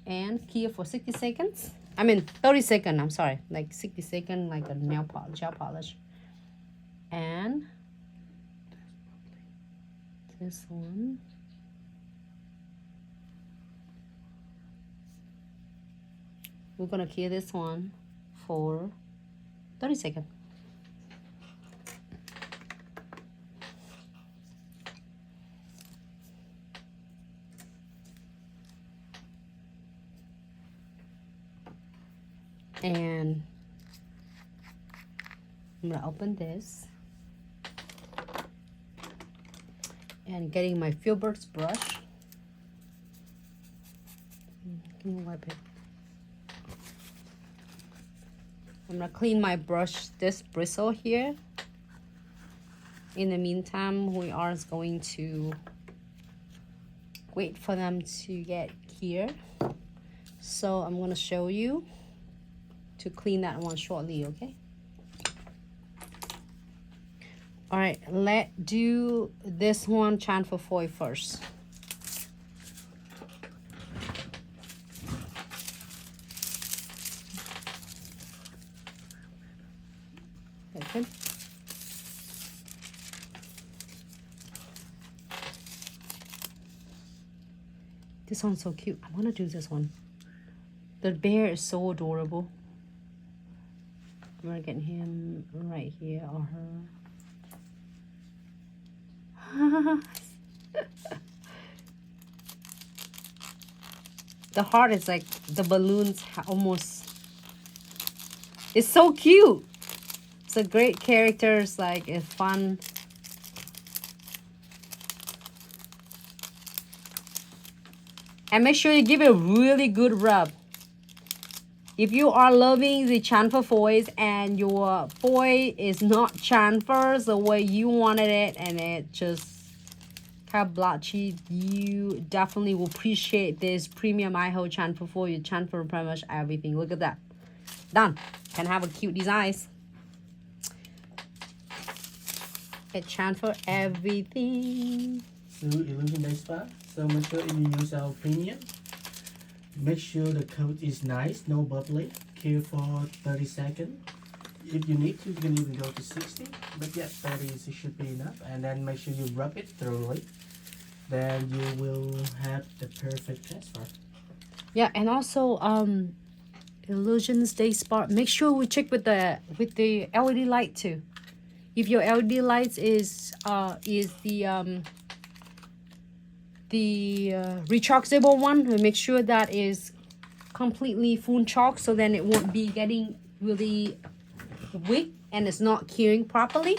and clear for 60 seconds. I mean 30 seconds, I'm sorry, like 60 seconds, like a nail polish, gel polish. And this one. We're gonna clear this one for 30 seconds. And I'm gonna open this and getting my Filbert's brush. Can you wipe it? I'm gonna clean my brush, this bristle here. In the meantime, we are going to wait for them to get here. So I'm gonna show you to clean that one shortly, okay? All right, let's do this one chamfer foil first. Okay. This one's so cute. I want to do this one. The bear is so adorable. I'm gonna get him right here or her. The heart is like the balloons almost. It's so cute. It's a great character. It's like it's fun. And make sure you give it a really good rub. If you are loving the chamfer foils and your foil is not chamfer the way you wanted it and it just kind of blotchy, you definitely will appreciate this premium iHold chamfer foil. You chamfer pretty much everything. Look at that. Done. Can have a cute designs. It chamfer everything. So illusion day spa. So make sure if you use our premium, make sure the coat is nice, no bubbly. Cure for 30 seconds. If you need to, you can even go to 60. But yeah, 30 should be enough. And then make sure you rub it thoroughly. Then you will have the perfect transfer. Yeah, and also Illusions Day Spa. Make sure we check with the LED light too. If your LED lights is the rechargeable one, we make sure that is completely full charge, so then it won't be getting really weak and it's not curing properly.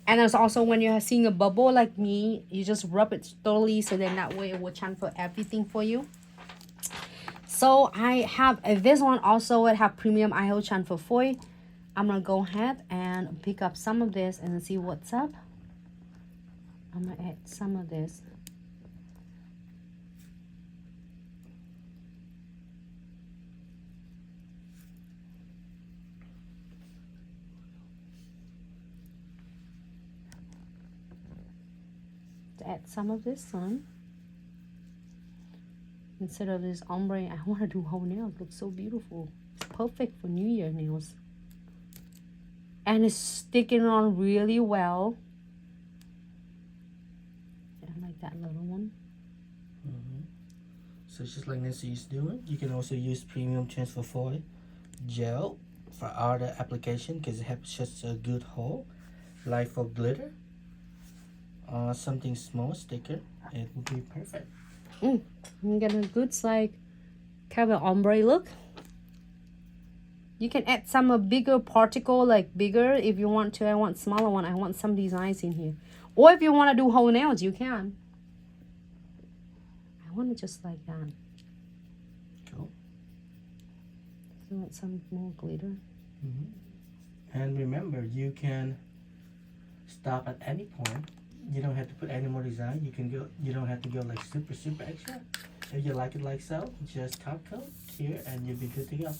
And there's also when you're seeing a bubble like me, you just rub it thoroughly, so then that way it will transfer everything for you. So I have this one also. It have premium iHold chamfer foil. I'm gonna go ahead and pick up some of this and see what's up. I'm gonna add some of this. To add some of this on. Instead of this ombre, I want to do whole nails. It looks so beautiful. It's perfect for New Year nails. And it's sticking on really well. I like that little one. So just like Nancy is doing, you can also use premium transfer foil gel for other application because it has just a good hole. Like for glitter or something small sticker, it would be perfect. You get a good like kind of ombre look. You can add some bigger particle, like bigger if you want to. I want smaller one. I want some designs in here. Or if you want to do whole nails, you can. I want it just like that. Cool. You want some more glitter? And remember, you can stop at any point. You don't have to put any more design. You can go. You don't have to go like super extra. If you like it like so, just top coat here, and you'll be good to go.